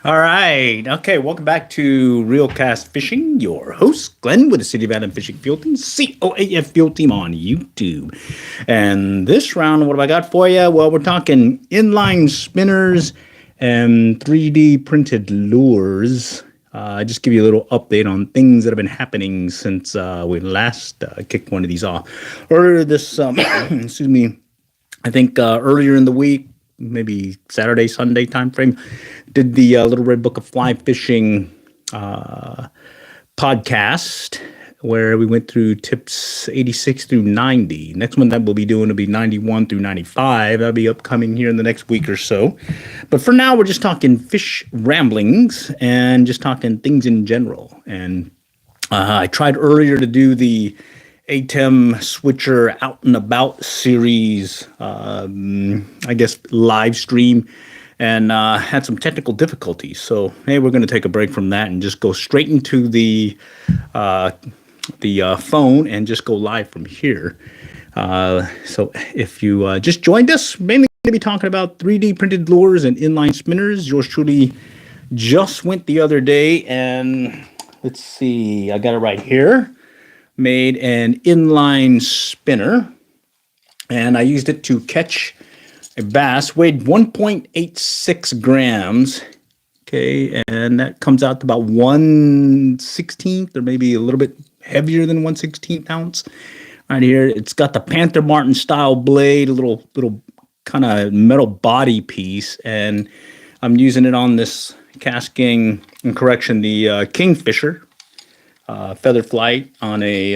All right. Okay. Welcome back to Realcast Fishing. Your host, Glenn, with the City of Adam Fishing Field Team, COAF Field Team on YouTube. And this round, what have I got for you? Well, we're talking inline spinners and 3D printed lures. Just give you a little update on things that have been happening since we last kicked one of these off. Earlier this, excuse me, I think earlier in the week, maybe Saturday, Sunday timeframe, did the Little Red Book of Fly Fishing podcast where we went through tips 86 through 90. Next one that we'll be doing will be 91 through 95. That'll be upcoming here in the next week or so. But for now, we're just talking fish ramblings and just talking things in general. And I tried earlier to do the ATEM Switcher Out and About series, I guess, live stream, and had some technical difficulties. So, hey, we're going to take a break from that and just go straight into the phone and just go live from here. So if you just joined us, mainly going to be talking about 3D printed lures and inline spinners. Yours truly just went the other day, and let's see, I got it right here. Made an inline spinner, and I used it to catch a bass. Weighed 1.86 grams. Okay, and that comes out to about 1/16th, or maybe a little bit heavier than 1/16th ounce. Right here, it's got the Panther Martin style blade, a little kind of metal body piece, and I'm using it on this casking, in correction, the Kingfisher. Feather flight on a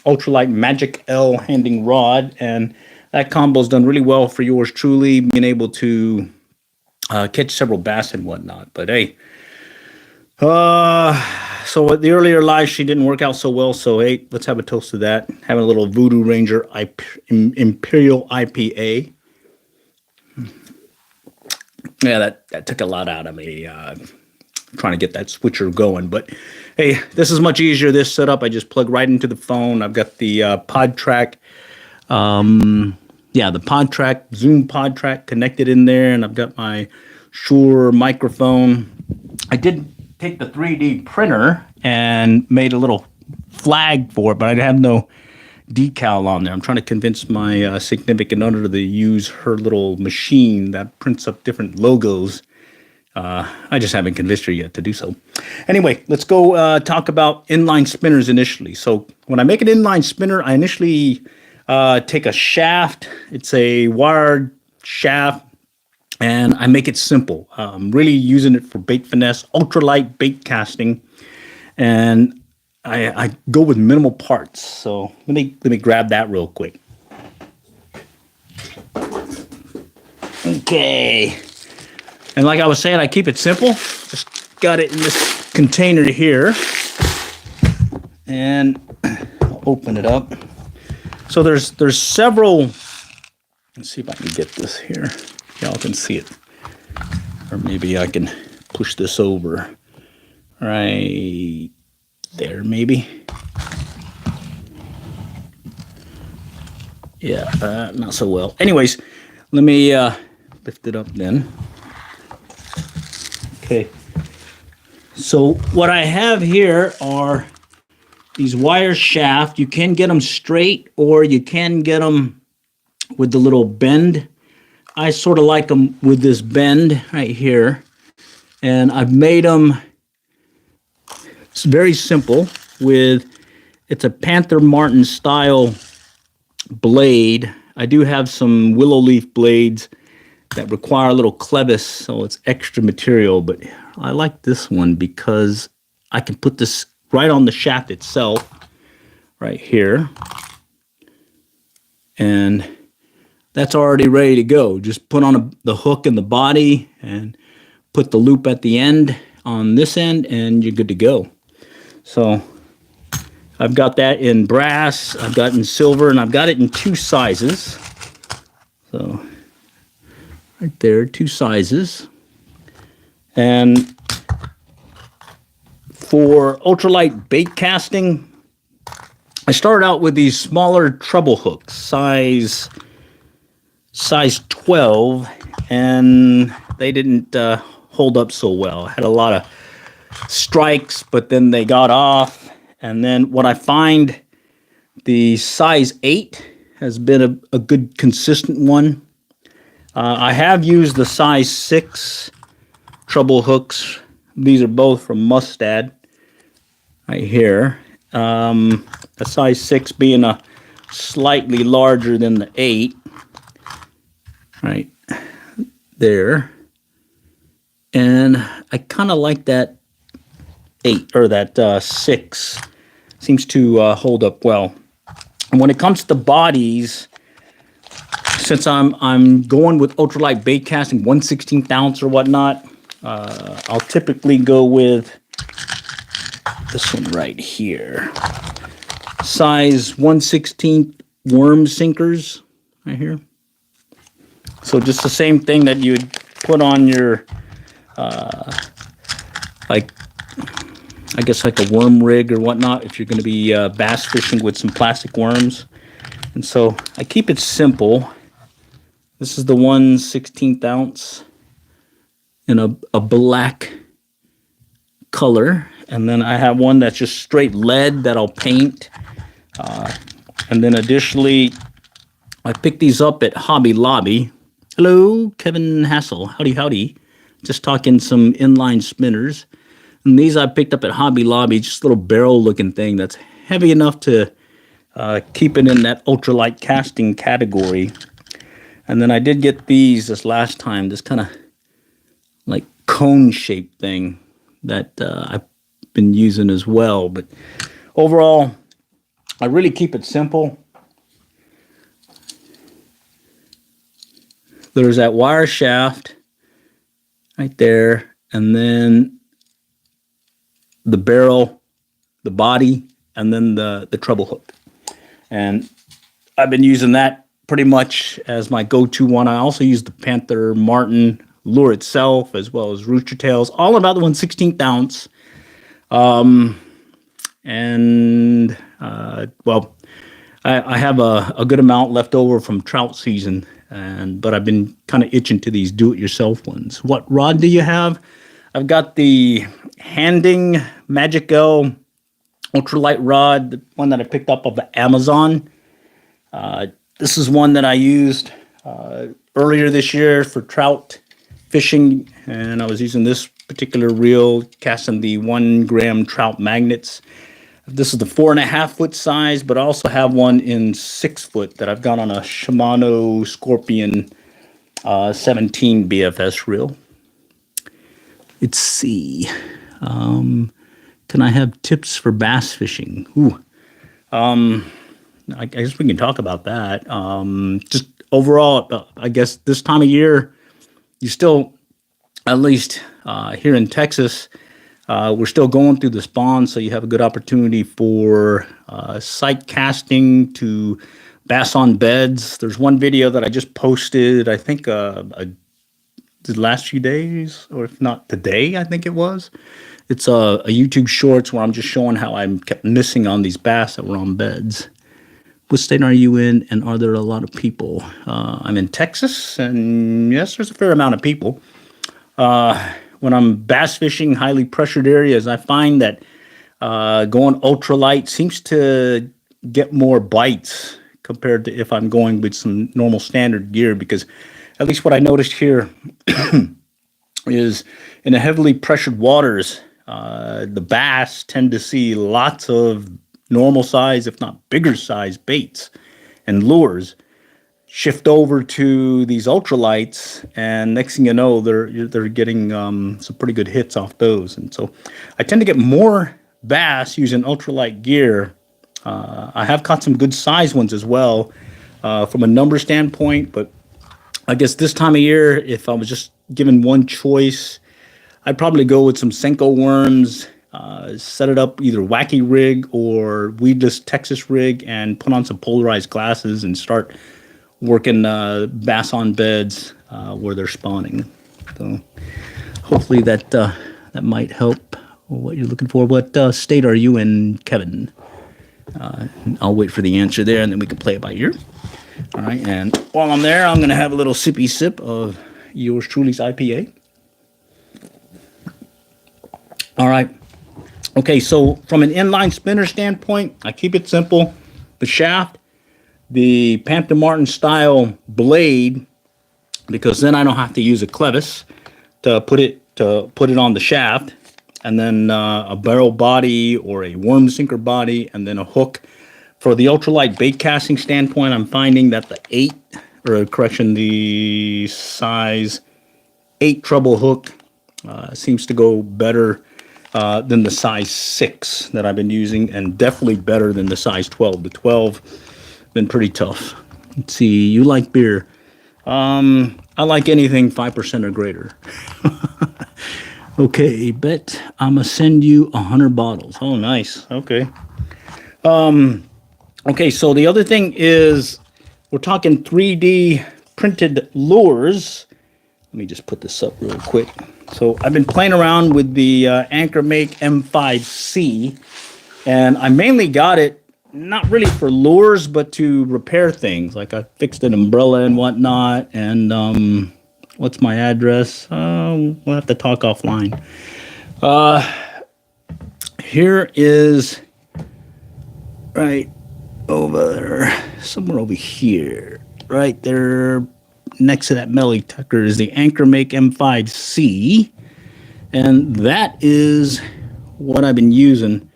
ultralight Magic L handing rod, and that combo's done really well for yours truly, being able to catch several bass and whatnot. But hey, so the earlier live she didn't work out so well. So hey, let's have a toast to that. Having a little Voodoo Ranger Imperial IPA. Yeah, that took a lot out of me. Trying to get that switcher going, but hey, this is much easier. This setup, I just plug right into the phone. I've got the PodTrack, the PodTrack, Zoom PodTrack connected in there, and I've got my Shure microphone. I did take the 3D printer and made a little flag for it, but I have no decal on there. I'm trying to convince my significant other to use her little machine that prints up different logos. I just haven't convinced her yet to do so. Anyway, let's go talk about inline spinners initially. So when I make an inline spinner, I initially take a shaft. It's a wired shaft, and I make it simple. I'm really using it for bait finesse, ultralight bait casting, and I go with minimal parts. So let me grab that real quick. Okay. And like I was saying, I keep it simple. Just got it in this container here. And I'll open it up. So there's several. Let's see if I can get this here. Y'all can see it. Or maybe I can push this over. Right there, maybe. Yeah, not so well. Anyways, let me lift it up then. Okay, so what I have here are these wire shaft. You can get them straight, or you can get them with the little bend. I sort of like them with this bend right here, and I've made them. It's very simple. It's a Panther Martin style blade. I do have some willow leaf blades that require a little clevis, so it's extra material, but I like this one because I can put this right on the shaft itself, right here, and that's already ready to go. Just put on the hook in the body and put the loop at the end on this end, and you're good to go. So I've got that in brass, I've got it in silver, and I've got it in two sizes. So right there, two sizes. And for ultralight bait casting, I started out with these smaller treble hooks, size 12, and they didn't hold up so well. I had a lot of strikes, but then they got off. And then what I find, the size 8 has been a good consistent one. I have used the size 6 treble hooks. These are both from Mustad right here. The size 6 being a slightly larger than the 8 right there. And I kind of like that 8 or that 6. Seems to hold up well. And when it comes to bodies, since I'm going with ultralight bait casting, 1/16 ounce or whatnot, I'll typically go with this one right here. Size 1/16 worm sinkers right here. So just the same thing that you would put on your, like, I guess like a worm rig or whatnot if you're going to be bass fishing with some plastic worms. And so I keep it simple. This is the 1/16 ounce in a black color. And then I have one that's just straight lead that I'll paint. And then additionally, I picked these up at Hobby Lobby. Hello, Kevin Hassel. Howdy, howdy. Just talking some inline spinners. And these I picked up at Hobby Lobby, just a little barrel looking thing that's heavy enough to keep it in that ultralight casting category. And then I did get these this last time, this kind of like cone shaped thing that I've been using as well. But overall, I really keep it simple. There's that wire shaft right there, and then the barrel, the body, and then the treble hook. And I've been using that pretty much as my go-to one. I also use the Panther Martin lure itself, as well as rooster tails, all about the 1/16 ounce. Well, I have a good amount left over from trout season, but I've been kind of itching to these do-it-yourself ones. What rod do you have? I've got the Handing Magic L ultralight rod, the one that I picked up of Amazon. This is one that I used earlier this year for trout fishing, and I was using this particular reel, casting the 1 gram trout magnets. This is the 4.5 foot size, but I also have one in 6 foot that I've got on a Shimano Scorpion 17 BFS reel. Let's see. Can I have tips for bass fishing? I guess we can talk about that. Just overall, I guess this time of year, you still, at least here in Texas, we're still going through the spawn, so you have a good opportunity for sight casting to bass on beds. There's one video that I just posted, I think the last few days, or if not today, I think it was. It's a YouTube Shorts where I'm just showing how I kept missing on these bass that were on beds. What state are you in, and are there a lot of people? I'm in Texas, and yes, there's a fair amount of people. When I'm bass fishing highly pressured areas, I find that going ultralight seems to get more bites compared to if I'm going with some normal standard gear, because at least what I noticed here is in the heavily pressured waters, the bass tend to see lots of normal size, if not bigger size baits and lures shift over to these ultralights, and next thing you know, they're getting some pretty good hits off those. And so I tend to get more bass using ultralight gear. I have caught some good size ones as well from a number standpoint, but I guess this time of year, if I was just given one choice, I'd probably go with some Senko worms, set it up either wacky rig or weedless Texas rig, and put on some polarized glasses and start working bass on beds where they're spawning. So hopefully that might help what you're looking for. What state are you in, Kevin? I'll wait for the answer there, and then we can play it by ear. All right, and while I'm there, I'm going to have a little sippy sip of yours truly's IPA. All right. Okay, so from an inline spinner standpoint, I keep it simple. The shaft, the Pampton Martin style blade, because then I don't have to use a clevis to put it on the shaft, and then a barrel body or a worm sinker body, and then a hook. For the ultralight bait casting standpoint, I'm finding that the size 8 treble hook seems to go better than the size 6 that I've been using, and definitely better than the size 12. The 12 been pretty tough. Let's see, you like beer. I like anything 5% or greater. Okay, bet I'm gonna send you 100 bottles. Oh, nice. Okay. Okay, so the other thing is we're talking 3D printed lures. Let me just put this up real quick. So I've been playing around with the Anchor Make M5C, and I mainly got it not really for lures, but to repair things. Like I fixed an umbrella and whatnot, and what's my address? We'll have to talk offline. Here is right over there, somewhere over here, right there, next to that Melly Tucker is the Anchor Make M5C, and that is what I've been using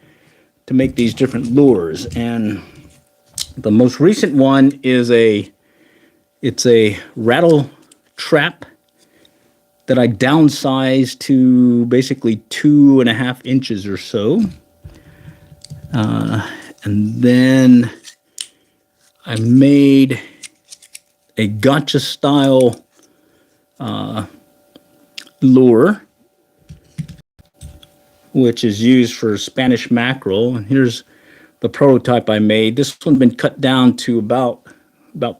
to make these different lures. And the most recent one is it's a rattle trap that I downsized to basically 2.5 inches or so. And then I made a gotcha style lure, which is used for Spanish mackerel. And here's the prototype I made. This one's been cut down to about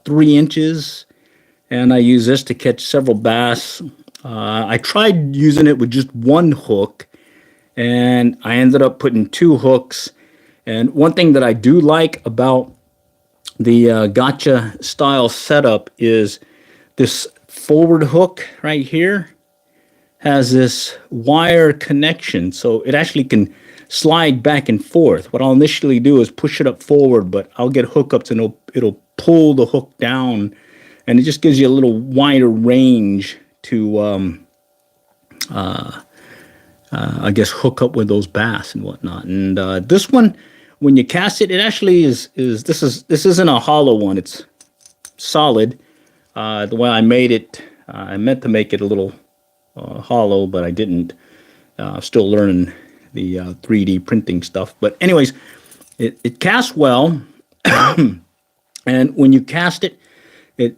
3 inches, and I use this to catch several bass. I tried using it with just one hook, and I ended up putting 2 hooks. And one thing that I do like about the gotcha style setup is this forward hook right here has this wire connection, so it actually can slide back and forth. What I'll initially do is push it up forward, but I'll get hookups and it'll pull the hook down, and it just gives you a little wider range to I guess hook up with those bass and whatnot. And this one, when you cast it, it actually is this isn't a hollow one. It's solid. The way I made it, I meant to make it a little hollow, but I didn't. Still learning the 3D printing stuff. But anyways, it casts well, and when you cast it, it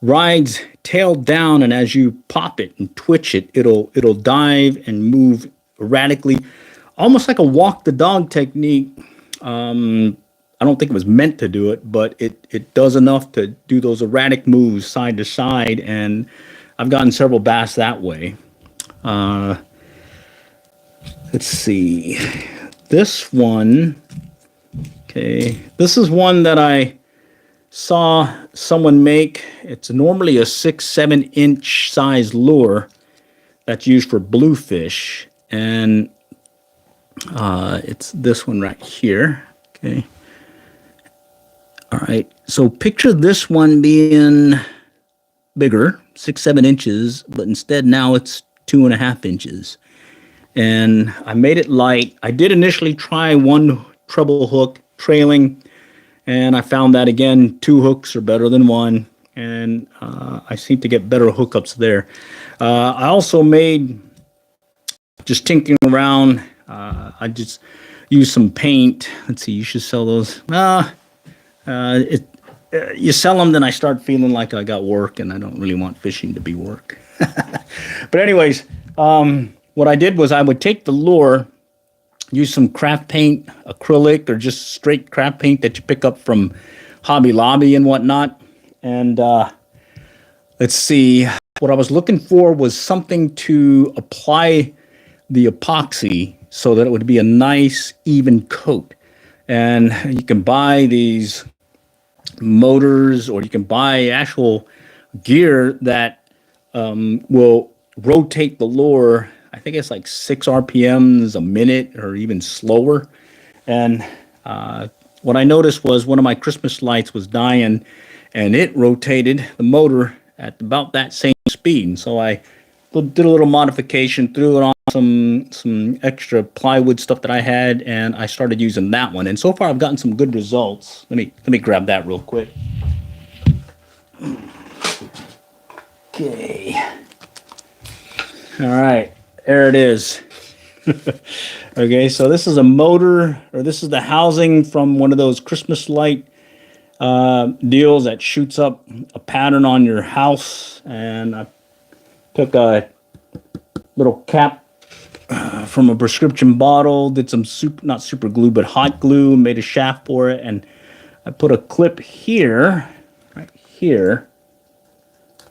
rides tail down, and as you pop it and twitch it, it'll dive and move erratically, almost like a walk the dog technique. I don't think it was meant to do it, but it does enough to do those erratic moves side to side, and I've gotten several bass that way. Let's see. This one, okay, this is one that I saw someone make. It's normally a 6-7 inch size lure that's used for bluefish, and it's this one right here. Okay. All right. So picture this one being bigger, 6-7 inches, but instead now it's 2.5 inches. And I made it light. I did initially try one treble hook trailing, and I found that again, 2 hooks are better than 1, and I seem to get better hookups there. I also made, just tinkering around, I just used some paint. Let's see, you should sell those. You sell them, then I start feeling like I got work, and I don't really want fishing to be work. But anyways, what I did was I would take the lure, use some craft paint, acrylic, or just straight craft paint that you pick up from Hobby Lobby and whatnot. And let's see, what I was looking for was something to apply the epoxy so that it would be a nice, even coat. And you can buy these motors, or you can buy actual gear that will rotate the lure I think it's like 6 RPMs a minute or even slower. And what I noticed was one of my Christmas lights was dying, and it rotated the motor at about that same speed. And so I did a little modification, threw it on some extra plywood stuff that I had, and I started using that one. And so far, I've gotten some good results. Let me grab that real quick. Okay. All right, there it is. Okay, so this is a motor, or this is the housing from one of those Christmas light deals that shoots up a pattern on your house. And I took a little cap from a prescription bottle, did some not super glue, but hot glue, made a shaft for it, and I put a clip here, right here,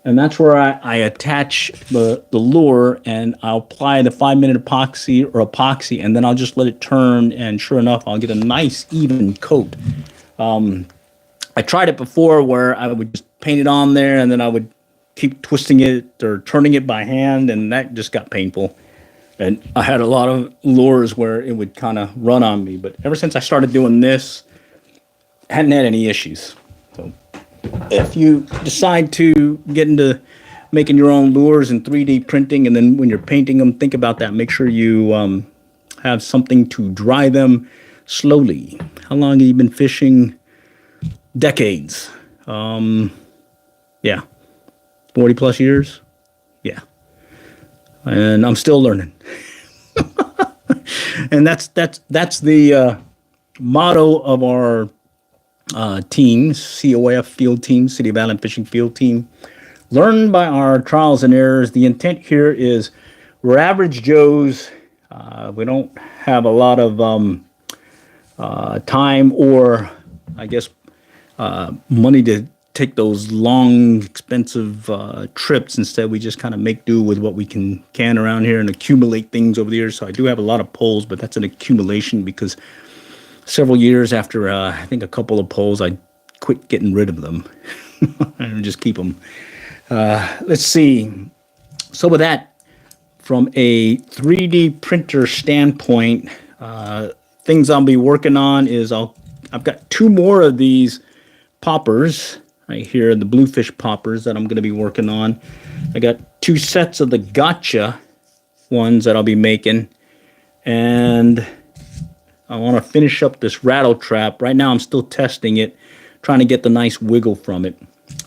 and that's where I attach the lure, and I'll apply the 5-minute epoxy, and then I'll just let it turn, and sure enough, I'll get a nice even coat. I tried it before where I would just paint it on there, and then I would keep twisting it or turning it by hand, and that just got painful. And I had a lot of lures where it would kind of run on me, but ever since I started doing this, I hadn't had any issues. So if you decide to get into making your own lures and 3D printing, and then when you're painting them, think about that. Make sure you have something to dry them slowly. How long have you been fishing? Decades. Yeah. 40 plus years. Yeah. And I'm still learning. And that's the motto of our teams, COAF field team, City of Island Fishing Field Team. Learn by our trials and errors. The intent here is we're average Joes. We don't have a lot of time or, I guess, money to take those long, expensive trips. Instead, we just kind of make do with what we can around here and accumulate things over the years. So I do have a lot of poles, but that's an accumulation because several years after, I think a couple of poles, I quit getting rid of them and just keep them. Let's see. So with that, from a 3D printer standpoint, things I'll be working on is I've got 2 more of these poppers right here, the bluefish poppers that I'm going to be working on. I got 2 sets of the gotcha ones that I'll be making, and I want to finish up this rattle trap. Right now I'm still testing it, trying to get the nice wiggle from it.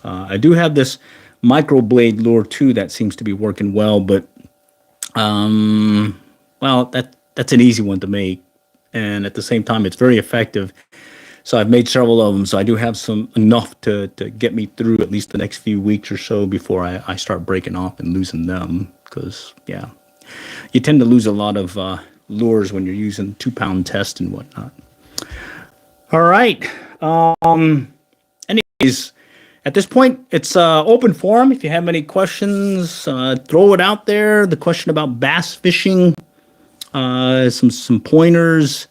I do have this microblade lure too that seems to be working well, but well, that's an easy one to make, and at the same time it's very effective. So I've made several of them, so I do have enough to get me through at least the next few weeks or so before I start breaking off and losing them. Because, yeah, you tend to lose a lot of lures when you're using 2-pound test and whatnot. All right. Anyways, at this point, it's open forum. If you have any questions, throw it out there. The question about bass fishing, some pointers.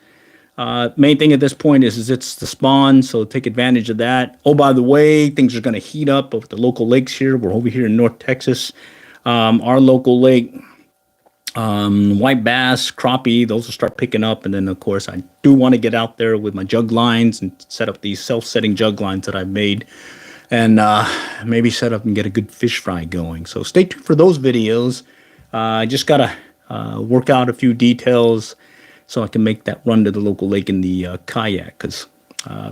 Main thing at this point is it's the spawn, so take advantage of that. Oh, by the way, things are going to heat up with the local lakes here. We're over here in North Texas. Our local lake, white bass, crappie, those will start picking up. And then, of course, I do want to get out there with my jug lines and set up these self-setting jug lines that I've made, and maybe set up and get a good fish fry going. So stay tuned for those videos. I just got to work out a few details so I can make that run to the local lake in the kayak, because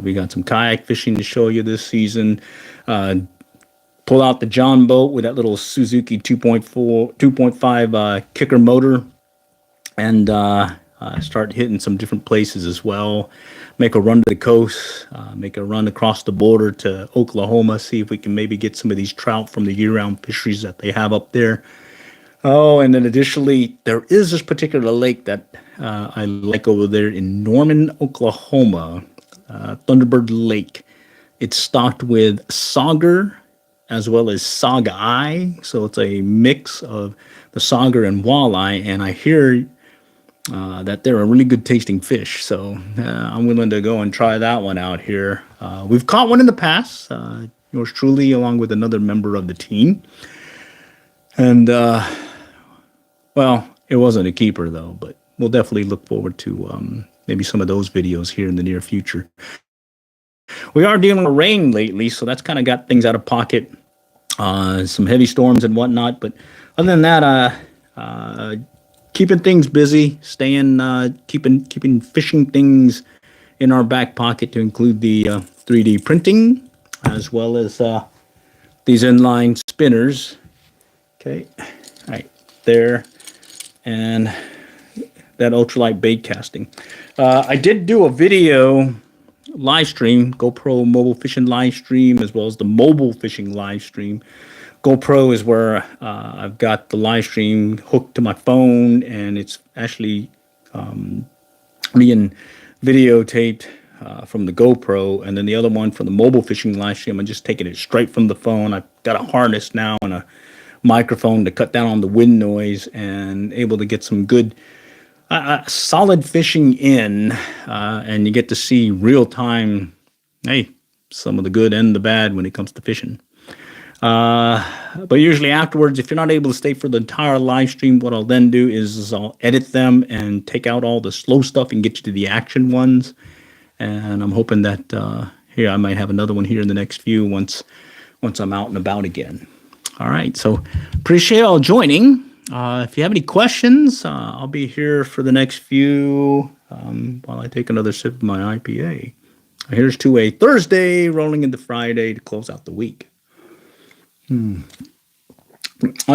we got some kayak fishing to show you this season. Pull out the John boat with that little Suzuki 2.5 kicker motor, and start hitting some different places as well. Make a run to the coast, make a run across the border to Oklahoma, see if we can maybe get some of these trout from the year-round fisheries that they have up there. Oh, and then additionally, there is this particular lake that I like over there in Norman, Oklahoma, Thunderbird Lake. It's stocked with sauger as well as saugeye, so it's a mix of the sauger and walleye, and I hear that they're a really good tasting fish, so I'm willing to go and try that one out here. We've caught one in the past, yours truly, along with another member of the team, and well, it wasn't a keeper though, but we'll definitely look forward to maybe some of those videos here in the near future. We are dealing with rain lately, so that's kind of got things out of pocket. Some heavy storms and whatnot, but other than that, keeping things busy, keeping fishing things in our back pocket to include the 3D printing as well as these inline spinners. Okay, right there, and that ultralight bait casting. I did do a video live stream, GoPro mobile fishing live stream, as well as the mobile fishing live stream. GoPro is where I've got the live stream hooked to my phone, and it's actually being videotaped from the GoPro, and then the other one from the mobile fishing live stream, I'm just taking it straight from the phone. I've got a harness now and a microphone to cut down on the wind noise, and able to get some good solid fishing in, and you get to see real time, hey, some of the good and the bad when it comes to fishing. But usually afterwards, if you're not able to stay for the entire live stream, what I'll then do is I'll edit them and take out all the slow stuff and get you to the action ones. And I'm hoping that here I might have another one here in the next few once I'm out and about again. All right, so appreciate all joining. If you have any questions, I'll be here for the next few while I take another sip of my IPA. Here's to a Thursday rolling into Friday to close out the week. Oh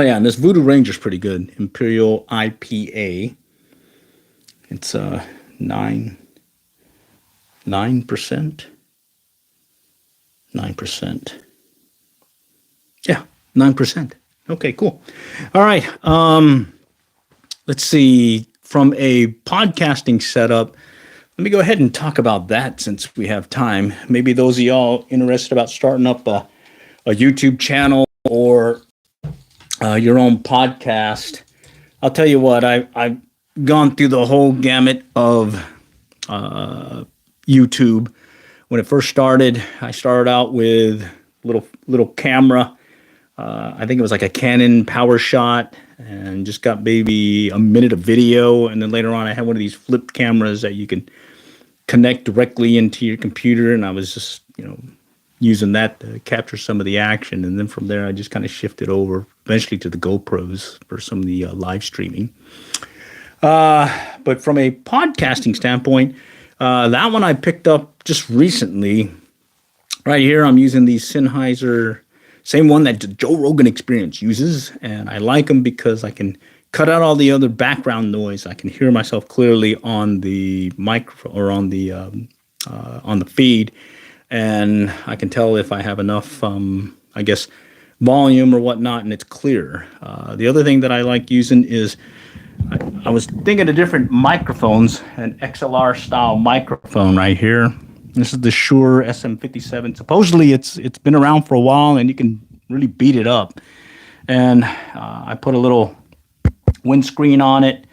yeah, and this Voodoo Ranger's pretty good. Imperial IPA. It's 9%. 9%. Yeah, 9%. Okay, cool. All right. Let's see. From a podcasting setup, let me go ahead and talk about that since we have time. Maybe those of y'all interested about starting up a YouTube channel or your own podcast. I'll tell you what, I've gone through the whole gamut of YouTube. When it first started, I started out with little camera. I think it was like a Canon PowerShot, and just got maybe a minute of video. And then later on, I had one of these flipped cameras that you can connect directly into your computer, and I was just, using that to capture some of the action. And then from there, I just kind of shifted over eventually to the GoPros for some of the live streaming. But from a podcasting standpoint, that one I picked up just recently. Right here, I'm using the Sennheiser, same one that the Joe Rogan Experience uses, and I like them because I can cut out all the other background noise. I can hear myself clearly on the microphone or on the feed, and I can tell if I have enough, volume or whatnot, and it's clear. The other thing that I like using is I was thinking of different microphones, an XLR style microphone right here. This is the Shure SM57. Supposedly it's been around for a while, and you can really beat it up. And I put a little windscreen on it,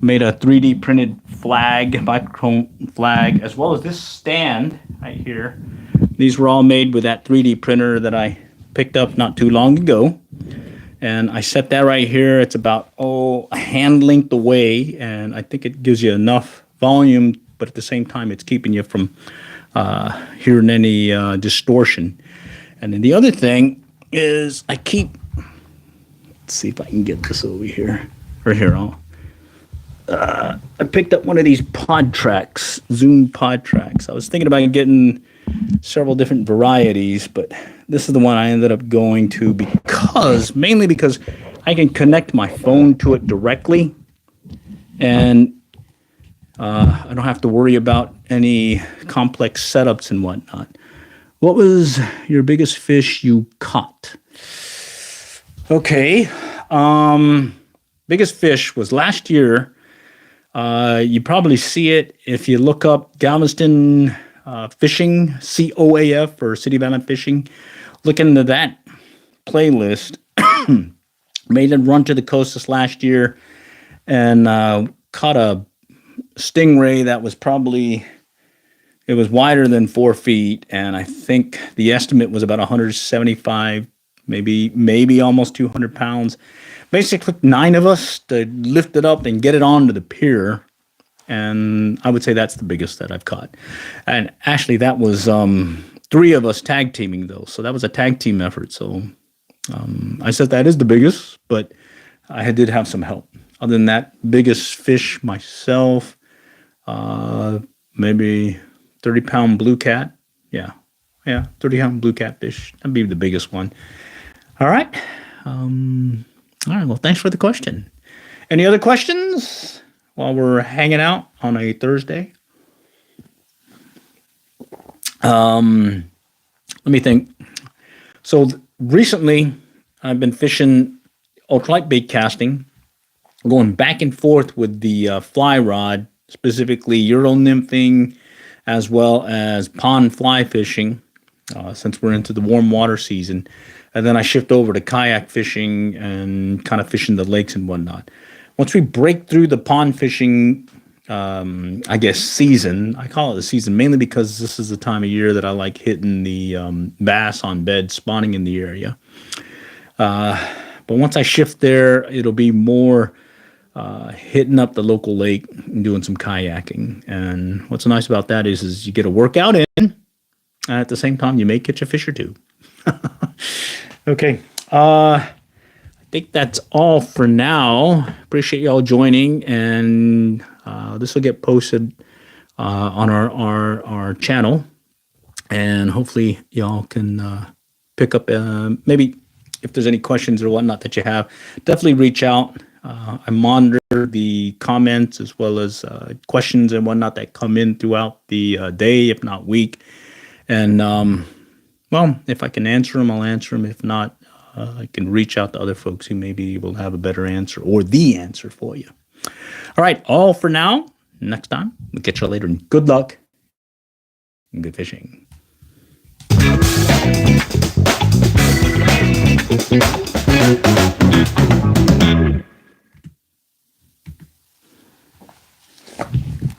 made a 3D printed microphone flag, as well as this stand right here. These were all made with that 3D printer that I picked up not too long ago. And I set that right here. It's about, a hand length away, and I think it gives you enough volume, but at the same time, it's keeping you from hearing any distortion. And then the other thing is let's see if I can get this over here. Or here, I picked up one of these pod tracks, Zoom pod tracks. I was thinking about getting several different varieties, but this is the one I ended up going to mainly because I can connect my phone to it directly, and I don't have to worry about any complex setups and whatnot. What was your biggest fish you caught? Okay. Biggest fish was last year. You probably see it if you look up Galveston Fishing, COAF, or City of Island Fishing. Look into that playlist. Made a run to the coast this last year and caught a stingray that was it was wider than 4 feet, and I think the estimate was about 175 maybe almost 200 pounds. Basically, 9 of us to lift it up and get it onto the pier. And I would say that's the biggest that I've caught. And actually, that was 3 of us tag teaming, though. So that was a tag team effort. So I said that is the biggest, but I did have some help. Other than that, biggest fish myself, maybe 30-pound blue cat. Yeah, 30-pound blue catfish. That'd be the biggest one. All right. Well, thanks for the question. Any other questions while we're hanging out on a Thursday? Let me think. So recently, I've been fishing ultralight bait casting, going back and forth with the fly rod, specifically Euro nymphing, as well as pond fly fishing, since we're into the warm water season. And then I shift over to kayak fishing and kind of fishing the lakes and whatnot. Once we break through the pond fishing, I guess, season, I call it the season mainly because this is the time of year that I like hitting the bass on bed spawning in the area. But once I shift there, it'll be more hitting up the local lake and doing some kayaking. And what's nice about that is you get a workout in, and at the same time, you may catch a fish or two. Okay. I think that's all for now. Appreciate y'all joining, and this will get posted on our channel, and hopefully y'all can pick up maybe if there's any questions or whatnot that you have. Definitely reach out. I monitor the comments as well as questions and whatnot that come in throughout the day, if not week. And well, if I can answer them, I'll answer them. If not, I can reach out to other folks who maybe will have a better answer or the answer for you. All right, all for now. Next time, we'll catch you later. And good luck and good fishing.